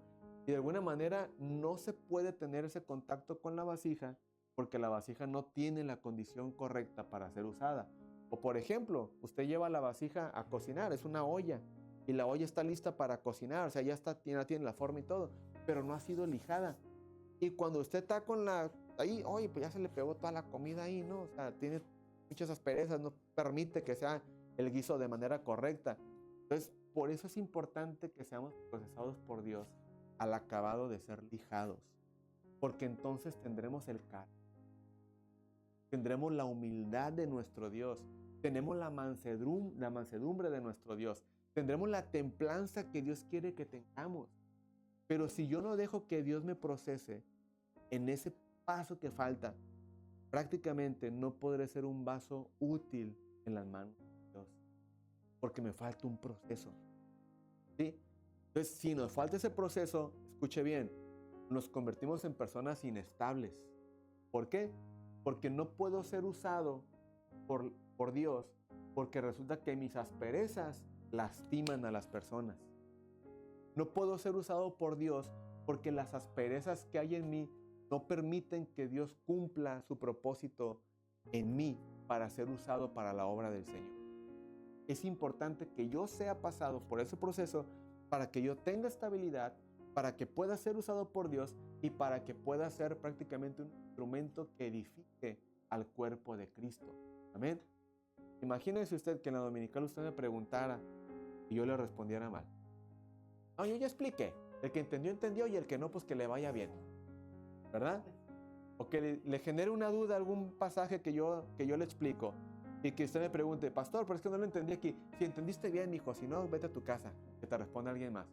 Y de alguna manera no se puede tener ese contacto con la vasija porque la vasija no tiene la condición correcta para ser usada. O por ejemplo, usted lleva la vasija a cocinar, es una olla, y la olla está lista para cocinar, o sea, ya tiene la forma y todo, pero no ha sido lijada. Y cuando usted está con la ahí, oye, pues ya se le pegó toda la comida ahí, ¿no? O sea, tiene muchas asperezas, no permite que sea el guiso de manera correcta. Entonces, por eso es importante que seamos procesados por Dios al acabado de ser lijados, porque entonces tendremos el carácter, tendremos la humildad de nuestro Dios, tenemos la mansedumbre de nuestro Dios, tendremos la templanza que Dios quiere que tengamos. Pero si yo no dejo que Dios me procese en ese paso que falta, prácticamente no podré ser un vaso útil en las manos de Dios, porque me falta un proceso, ¿sí? Entonces, si nos falta ese proceso, escuche bien, nos convertimos en personas inestables. ¿Por qué? Porque no puedo ser usado por Dios, porque resulta que mis asperezas lastiman a las personas. No puedo ser usado por Dios porque las asperezas que hay en mí no permiten que Dios cumpla su propósito en mí para ser usado para la obra del Señor. Es importante que yo sea pasado por ese proceso para que yo tenga estabilidad, para que pueda ser usado por Dios y para que pueda ser prácticamente un instrumento que edifique al cuerpo de Cristo. Amén. Imagínese usted que en la dominical usted me preguntara y yo le respondiera mal. No, yo ya expliqué. El que entendió, entendió, y el que no, pues que le vaya bien. ¿Verdad? O que le genere una duda algún pasaje que yo le explico y que usted me pregunte, pastor, pero es que no lo entendí aquí. Si entendiste bien, hijo, si no, vete a tu casa, que te responda alguien más.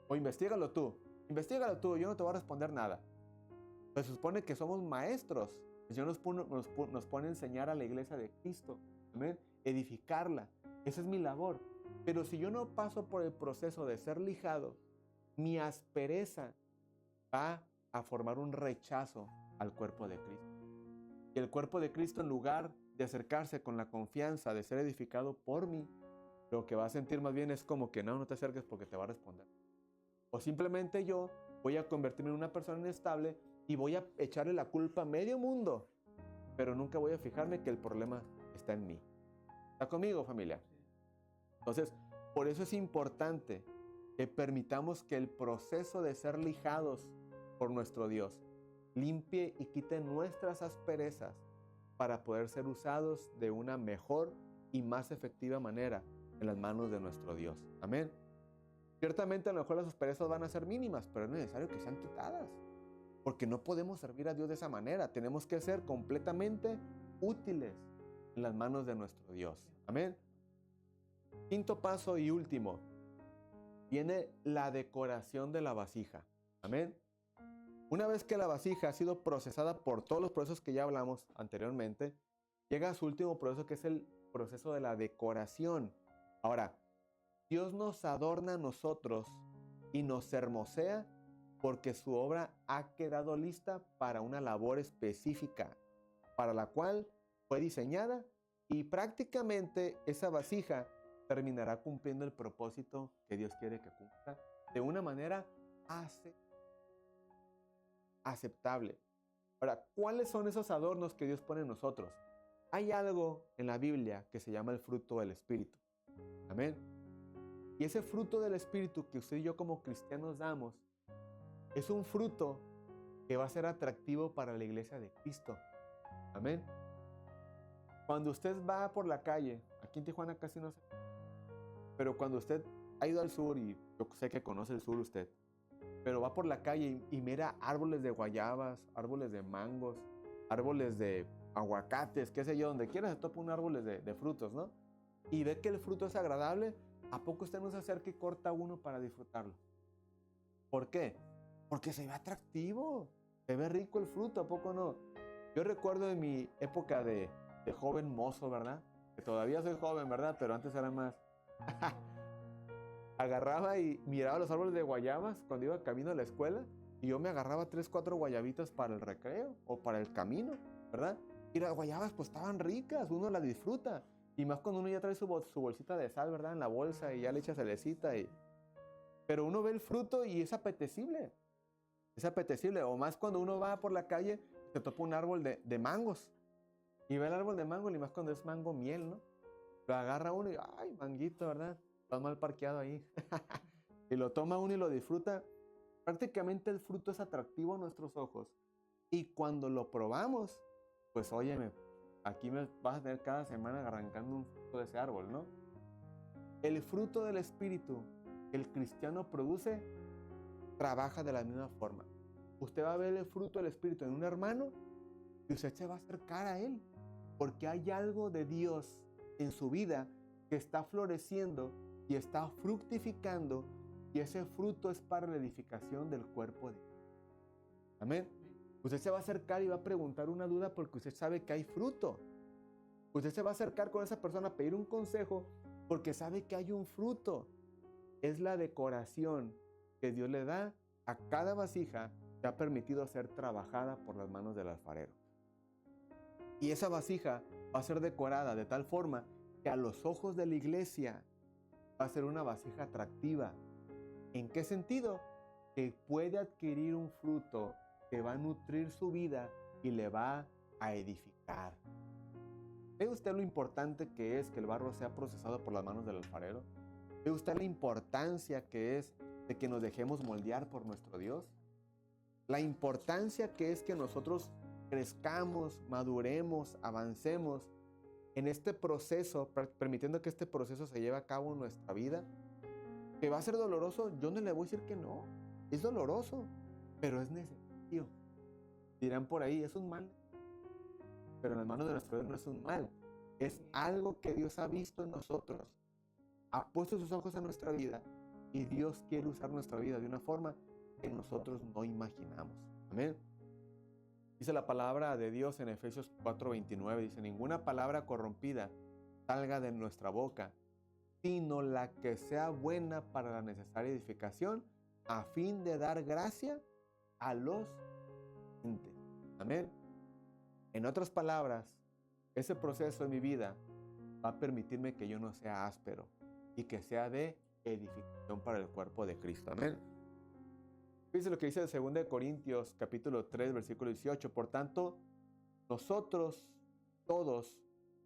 O investígalo tú, yo no te voy a responder nada. Pues se supone que somos maestros. El Señor nos pone a enseñar a la iglesia de Cristo. Amén. Edificarla. Esa es mi labor. Pero si yo no paso por el proceso de ser lijado, mi aspereza va a formar un rechazo al cuerpo de Cristo. Y el cuerpo de Cristo, en lugar de acercarse con la confianza de ser edificado por mí, lo que va a sentir más bien es como que no te acerques porque te va a responder. O simplemente yo voy a convertirme en una persona inestable y voy a echarle la culpa a medio mundo, pero nunca voy a fijarme que el problema está en mí. ¿Está conmigo, familia? Entonces, por eso es importante que permitamos que el proceso de ser lijados por nuestro Dios limpie y quite nuestras asperezas para poder ser usados de una mejor y más efectiva manera en las manos de nuestro Dios. Amén. Ciertamente a lo mejor las asperezas van a ser mínimas, pero es necesario que sean quitadas, porque no podemos servir a Dios de esa manera. Tenemos que ser completamente útiles en las manos de nuestro Dios. Amén. Quinto paso y último, viene la decoración de la vasija. Amén. Una vez que la vasija ha sido procesada por todos los procesos que ya hablamos anteriormente, llega a su último proceso, que es el proceso de la decoración. Ahora, Dios nos adorna a nosotros y nos hermosea porque su obra ha quedado lista para una labor específica, para la cual fue diseñada, y prácticamente esa vasija terminará cumpliendo el propósito que Dios quiere que cumpla de una manera aceptable. Ahora, ¿cuáles son esos adornos que Dios pone en nosotros? Hay algo en la Biblia que se llama el fruto del Espíritu. Amén. Y ese fruto del Espíritu que usted y yo como cristianos damos es un fruto que va a ser atractivo para la iglesia de Cristo. Amén. Cuando usted va por la calle, aquí en Tijuana casi no sé, pero cuando usted ha ido al sur, y yo sé que conoce el sur usted, pero va por la calle y mira árboles de guayabas, árboles de mangos, árboles de aguacates, qué sé yo, donde quiera se topa un árbol de frutos, ¿no? Y ve que el fruto es agradable, ¿a poco usted no se acerca y corta uno para disfrutarlo? ¿Por qué? Porque se ve atractivo, se ve rico el fruto, ¿a poco no? Yo recuerdo en mi época de joven mozo, ¿verdad? Que todavía soy joven, ¿verdad? Pero antes era más. Agarraba y miraba los árboles de guayabas cuando iba camino a la escuela, y yo me agarraba 3, 4 guayabitas para el recreo o para el camino, ¿verdad? Y las guayabas pues estaban ricas, uno las disfruta. Y más cuando uno ya trae su bolsita de sal, ¿verdad? En la bolsa, y ya le echa salecita. Pero uno ve el fruto y es apetecible. Es apetecible. O más cuando uno va por la calle, se topa un árbol de mangos. Y ve el árbol de mango, y más cuando es mango miel, ¿no? Lo agarra uno y, ay, manguito, ¿verdad? Está mal parqueado ahí. Y lo toma uno y lo disfruta. Prácticamente el fruto es atractivo a nuestros ojos Y cuando lo probamos, pues óyeme, aquí me vas a tener cada semana arrancando un fruto de ese árbol, ¿no? El fruto del Espíritu que el cristiano produce trabaja de la misma forma. Usted va a ver el fruto del Espíritu en un hermano y usted se va a acercar a él, porque hay algo de Dios en su vida que está floreciendo y está fructificando, y ese fruto es para la edificación del cuerpo de Dios. Amén. Usted se va a acercar y va a preguntar una duda porque usted sabe que hay fruto. Usted se va a acercar con esa persona a pedir un consejo porque sabe que hay un fruto. Es la decoración que Dios le da a cada vasija que ha permitido ser trabajada por las manos del alfarero. Y esa vasija va a ser decorada de tal forma que a los ojos de la iglesia va a ser una vasija atractiva. ¿En qué sentido? Que puede adquirir un fruto que va a nutrir su vida y le va a edificar. ¿Ve usted lo importante que es que el barro sea procesado por las manos del alfarero? ¿Ve usted la importancia que es de que nos dejemos moldear por nuestro Dios? La importancia que es que nosotros crezcamos, maduremos, avancemos en este proceso, permitiendo que este proceso se lleve a cabo en nuestra vida. ¿Que va a ser doloroso? Yo no le voy a decir que no. Es doloroso, pero es necesario. Dirán por ahí, es un mal. Pero en las manos de nuestro Dios no es un mal. Es algo que Dios ha visto en nosotros. Ha puesto sus ojos en nuestra vida. Y Dios quiere usar nuestra vida de una forma que nosotros no imaginamos. Amén. Dice la palabra de Dios en Efesios 4:29. Dice, ninguna palabra corrompida salga de nuestra boca, sino la que sea buena para la necesaria edificación, a fin de dar gracia a los oyentes. Amén. En otras palabras, ese proceso en mi vida va a permitirme que yo no sea áspero y que sea de edificación para el cuerpo de Cristo. Amén. Fíjense lo que dice en 2 Corintios capítulo 3, versículo 18. Por tanto, nosotros todos,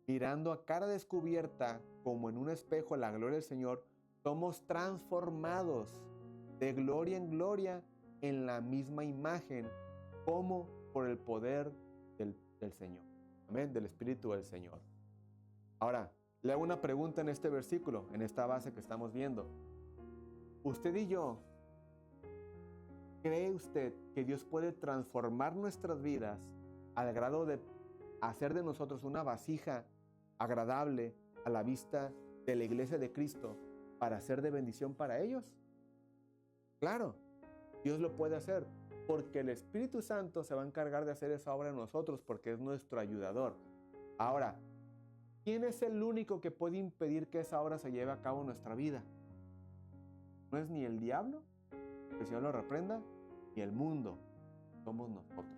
mirando a cara descubierta, como en un espejo, la gloria del Señor, somos transformados de gloria en gloria en la misma imagen, como por el poder del Señor. Amén, del Espíritu del Señor. Ahora, le hago una pregunta en este versículo, en esta base que estamos viendo. Usted y yo, ¿cree usted que Dios puede transformar nuestras vidas al grado de hacer de nosotros una vasija agradable a la vista de la iglesia de Cristo para ser de bendición para ellos? Claro, Dios lo puede hacer, porque el Espíritu Santo se va a encargar de hacer esa obra en nosotros, porque es nuestro ayudador. Ahora, ¿quién es el único que puede impedir que esa obra se lleve a cabo en nuestra vida? No es ni el diablo, que el Señor lo reprenda, ni el mundo, somos nosotros.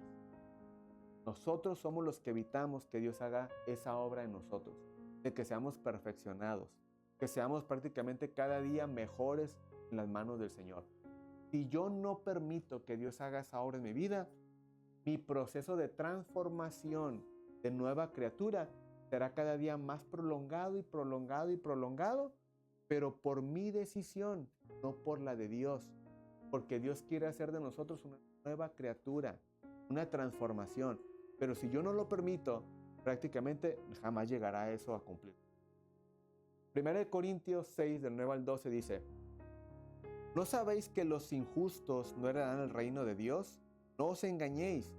Nosotros somos los que evitamos que Dios haga esa obra en nosotros, de que seamos perfeccionados, que seamos prácticamente cada día mejores en las manos del Señor. Si yo no permito que Dios haga esa obra en mi vida, mi proceso de transformación de nueva criatura será cada día más prolongado y prolongado y prolongado, pero por mi decisión, no por la de Dios, porque Dios quiere hacer de nosotros una nueva criatura, una transformación. Pero si yo no lo permito, prácticamente jamás llegará eso a cumplir. 1 Corintios 6, del 9 al 12 dice, ¿no sabéis que los injustos no heredarán el reino de Dios? No os engañéis,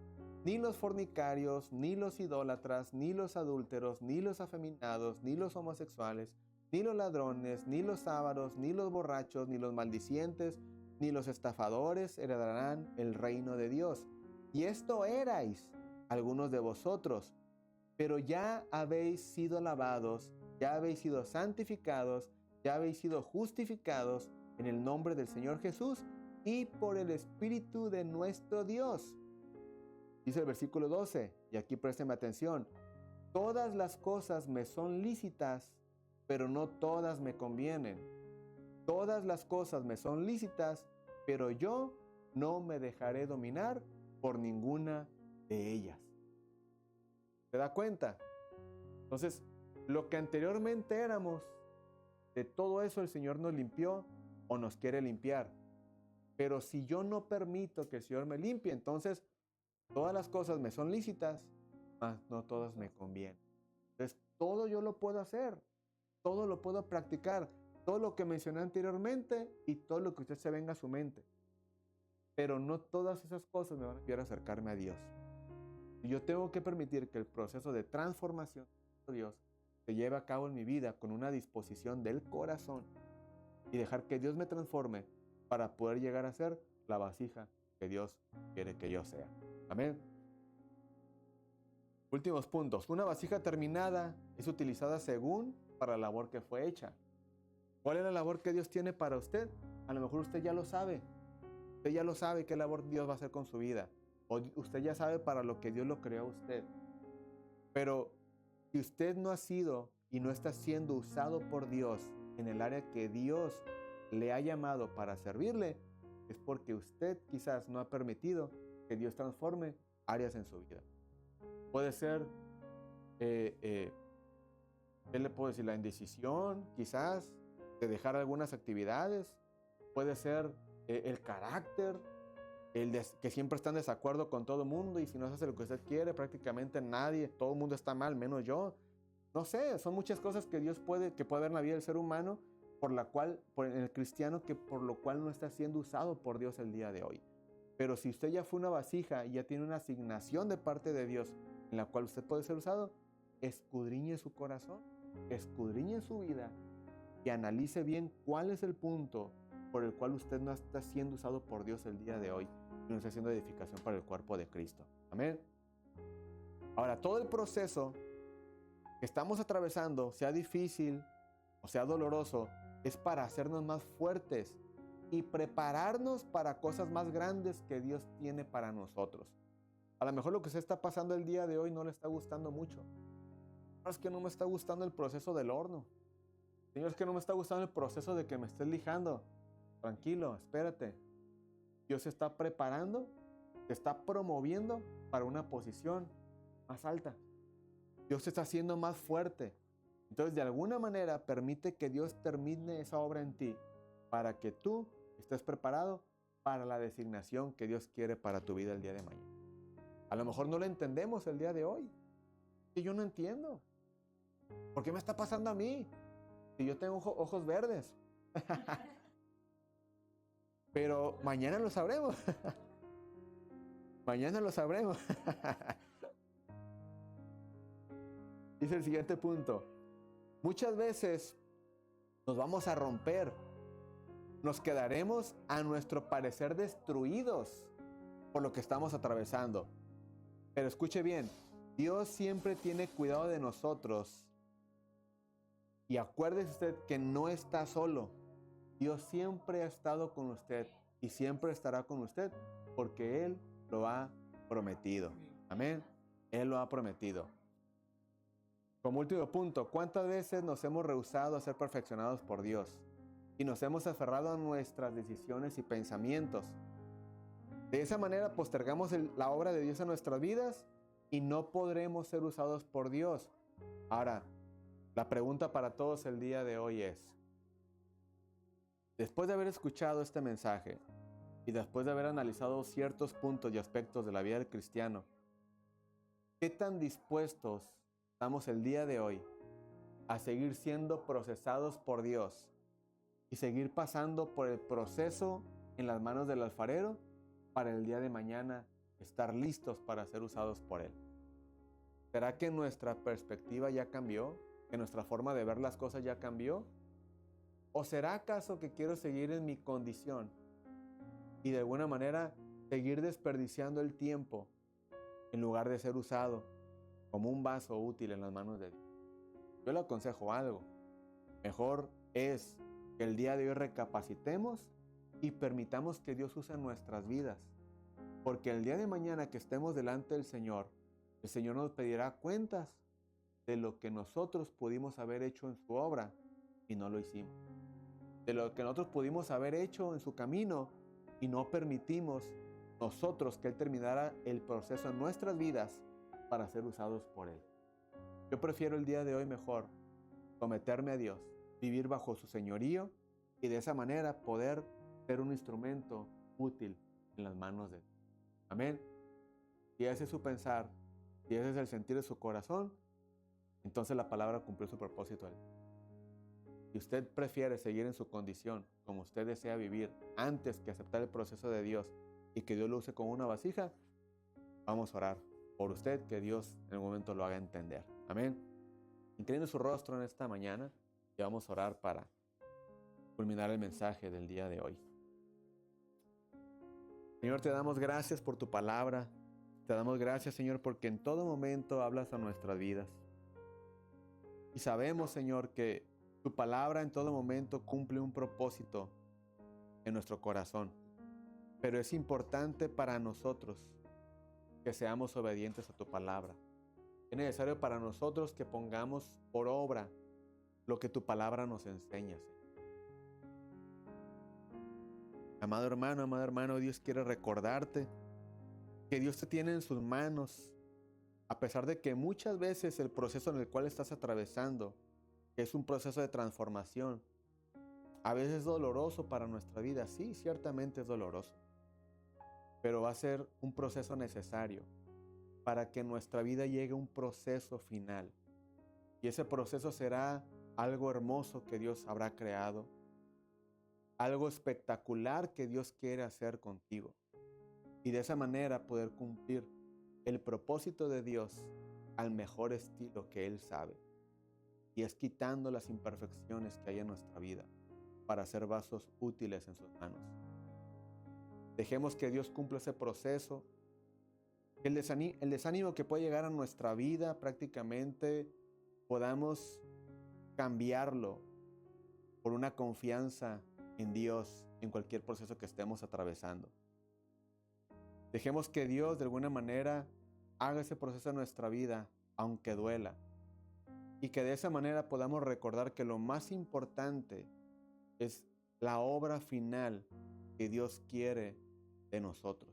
ni los fornicarios, ni los idólatras, ni los adúlteros, ni los afeminados, ni los homosexuales, ni los ladrones, ni los ávaros, ni los borrachos, ni los maldicientes, ni los estafadores heredarán el reino de Dios. Y esto erais algunos de vosotros, pero ya habéis sido lavados, ya habéis sido santificados, ya habéis sido justificados en el nombre del Señor Jesús y por el Espíritu de nuestro Dios. Dice el versículo 12, y aquí présteme atención, todas las cosas me son lícitas, pero no todas me convienen. Todas las cosas me son lícitas, pero yo no me dejaré dominar por ninguna de ellas. ¿Se da cuenta? Entonces, lo que anteriormente éramos, de todo eso el Señor nos limpió o nos quiere limpiar. Pero si yo no permito que el Señor me limpie, entonces Todas las cosas me son lícitas, mas no todas me convienen. Entonces, todo yo lo puedo hacer, todo lo puedo practicar, todo lo que mencioné anteriormente y todo lo que usted se venga a su mente. Pero no todas esas cosas me van a ayudar a acercarme a Dios. Y yo tengo que permitir que el proceso de transformación de Dios se lleve a cabo en mi vida con una disposición del corazón y dejar que Dios me transforme para poder llegar a ser la vasija que Dios quiere que yo sea. Amén. Últimos puntos. Una vasija terminada es utilizada según para la labor que fue hecha. ¿Cuál es la labor que Dios tiene para usted? A lo mejor usted ya lo sabe. Usted ya lo sabe qué labor Dios va a hacer con su vida. O usted ya sabe para lo que Dios lo creó a usted. Pero si usted no ha sido y no está siendo usado por Dios en el área que Dios le ha llamado para servirle, es porque usted quizás no ha permitido que Dios transforme áreas en su vida. Puede ser, ¿qué le puedo decir? La indecisión, quizás, de dejar algunas actividades. Puede ser el carácter, que siempre está en desacuerdo con todo el mundo y si no se hace lo que usted quiere, prácticamente nadie, todo el mundo está mal, menos yo. No sé, son muchas cosas que Dios puede ver en la vida del ser humano, por el cristiano, por lo cual no está siendo usado por Dios el día de hoy. Pero si usted ya fue una vasija y ya tiene una asignación de parte de Dios en la cual usted puede ser usado, escudriñe su corazón, escudriñe su vida y analice bien cuál es el punto por el cual usted no está siendo usado por Dios el día de hoy y no está haciendo edificación para el cuerpo de Cristo. Amén. Ahora, todo el proceso que estamos atravesando, sea difícil o sea doloroso, es para hacernos más fuertes y prepararnos para cosas más grandes que Dios tiene para nosotros. A lo mejor lo que se está pasando el día de hoy no le está gustando mucho. Es que no me está gustando el proceso del horno. Señor, es que no me está gustando el proceso de que me estés lijando. Tranquilo, espérate. Dios se está preparando, te está promoviendo para una posición más alta. Dios te está haciendo más fuerte. Entonces, de alguna manera, permite que Dios termine esa obra en ti para que tú estés preparado para la designación que Dios quiere para tu vida el día de mañana. A lo mejor no lo entendemos el día de hoy. Y yo no entiendo. ¿Por qué me está pasando a mí? Si yo tengo ojos verdes. Pero mañana lo sabremos. Mañana lo sabremos. Dice el siguiente punto. Muchas veces nos vamos a romper. Nos quedaremos a nuestro parecer destruidos por lo que estamos atravesando. Pero escuche bien, Dios siempre tiene cuidado de nosotros. Y acuérdese usted que no está solo. Dios siempre ha estado con usted y siempre estará con usted porque Él lo ha prometido. Amén. Él lo ha prometido. Como último punto, ¿cuántas veces nos hemos rehusado a ser perfeccionados por Dios? Y nos hemos aferrado a nuestras decisiones y pensamientos. De esa manera postergamos la obra de Dios en nuestras vidas y no podremos ser usados por Dios. Ahora, la pregunta para todos el día de hoy es, después de haber escuchado este mensaje y después de haber analizado ciertos puntos y aspectos de la vida del cristiano, ¿qué tan dispuestos estamos el día de hoy a seguir siendo procesados por Dios y seguir pasando por el proceso en las manos del alfarero para el día de mañana estar listos para ser usados por Él? ¿Será que nuestra perspectiva ya cambió? ¿Que nuestra forma de ver las cosas ya cambió? ¿O será acaso que quiero seguir en mi condición y de alguna manera seguir desperdiciando el tiempo en lugar de ser usado como un vaso útil en las manos de Dios? Yo le aconsejo algo. Mejor es que el día de hoy recapacitemos y permitamos que Dios use nuestras vidas. Porque el día de mañana que estemos delante del Señor, el Señor nos pedirá cuentas de lo que nosotros pudimos haber hecho en su obra y no lo hicimos. De lo que nosotros pudimos haber hecho en su camino y no permitimos nosotros que Él terminara el proceso en nuestras vidas para ser usados por Él. Yo prefiero el día de hoy mejor someterme a Dios, vivir bajo su señorío y de esa manera poder ser un instrumento útil en las manos de Él. Amén. si ese es su pensar, si ese es el sentir de su corazón, entonces la palabra cumplió su propósito. Si usted prefiere seguir en su condición, como usted desea vivir, antes que aceptar el proceso de Dios y que Dios lo use como una vasija, vamos a orar por usted, que Dios en el momento lo haga entender. Amén. Incline su rostro en esta mañana y vamos a orar para culminar el mensaje del día de hoy. Señor, te damos gracias por tu palabra. Te damos gracias, Señor, porque en todo momento hablas a nuestras vidas. Y sabemos, Señor, que tu palabra en todo momento cumple un propósito en nuestro corazón. Pero es importante para nosotros que seamos obedientes a tu palabra. Es necesario para nosotros que pongamos por obra lo que tu palabra nos enseña, Señor. Amado hermano, Dios quiere recordarte que Dios te tiene en sus manos, a pesar de que muchas veces el proceso en el cual estás atravesando, que es un proceso de transformación, a veces es doloroso para nuestra vida. Sí, ciertamente es doloroso, pero va a ser un proceso necesario para que en nuestra vida llegue un proceso final. Y ese proceso será algo hermoso que Dios habrá creado, algo espectacular que Dios quiere hacer contigo. Y de esa manera poder cumplir el propósito de Dios al mejor estilo que Él sabe. Y es quitando las imperfecciones que hay en nuestra vida para ser vasos útiles en sus manos. Dejemos que Dios cumpla ese proceso. El desánimo que puede llegar a nuestra vida prácticamente podamos cambiarlo por una confianza en Dios en cualquier proceso que estemos atravesando. Dejemos que Dios de alguna manera haga ese proceso en nuestra vida, aunque duela. Y que de esa manera podamos recordar que lo más importante es la obra final que Dios quiere de nosotros.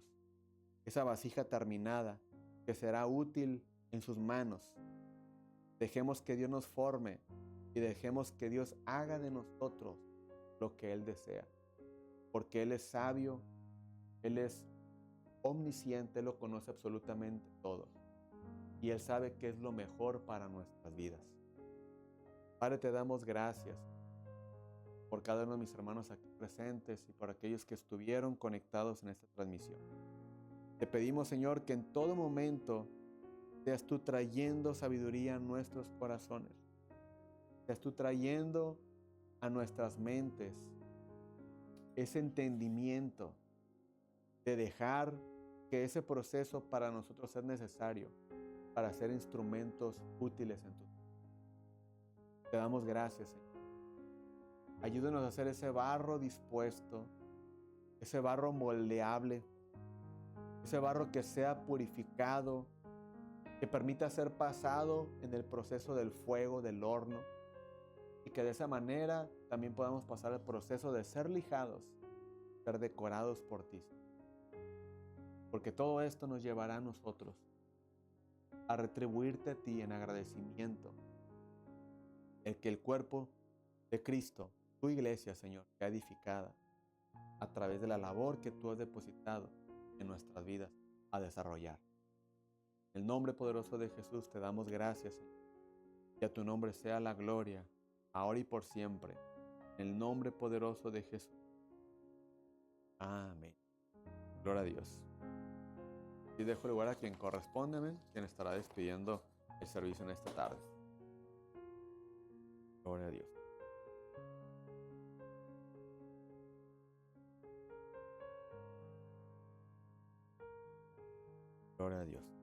Esa vasija terminada que será útil en sus manos. Dejemos que Dios nos forme y dejemos que Dios haga de nosotros lo que Él desea. Porque Él es sabio, Él es omnisciente, Él lo conoce absolutamente todo. Y Él sabe qué es lo mejor para nuestras vidas. Padre, te damos gracias por cada uno de mis hermanos aquí presentes y por aquellos que estuvieron conectados en esta transmisión. Te pedimos, Señor, que en todo momento seas tú trayendo sabiduría a nuestros corazones. Seas tú trayendo a nuestras mentes ese entendimiento de dejar que ese proceso para nosotros es necesario para ser instrumentos útiles en tu vida. Te damos gracias, Señor. Ayúdanos a hacer ese barro dispuesto, ese barro moldeable, ese barro que sea purificado, que permita ser pasado en el proceso del fuego, del horno, y que de esa manera también podamos pasar el proceso de ser lijados, ser decorados por ti. Porque todo esto nos llevará a nosotros a retribuirte a ti en agradecimiento el que el cuerpo de Cristo, tu iglesia, Señor, sea edificada a través de la labor que tú has depositado en nuestras vidas a desarrollar. En el nombre poderoso de Jesús te damos gracias, Señor. Que a tu nombre sea la gloria, ahora y por siempre. En el nombre poderoso de Jesús. Amén. Gloria a Dios. Y dejo lugar a quien corresponde, amén, quien estará despidiendo el servicio en esta tarde. Gloria a Dios. Gloria a Dios.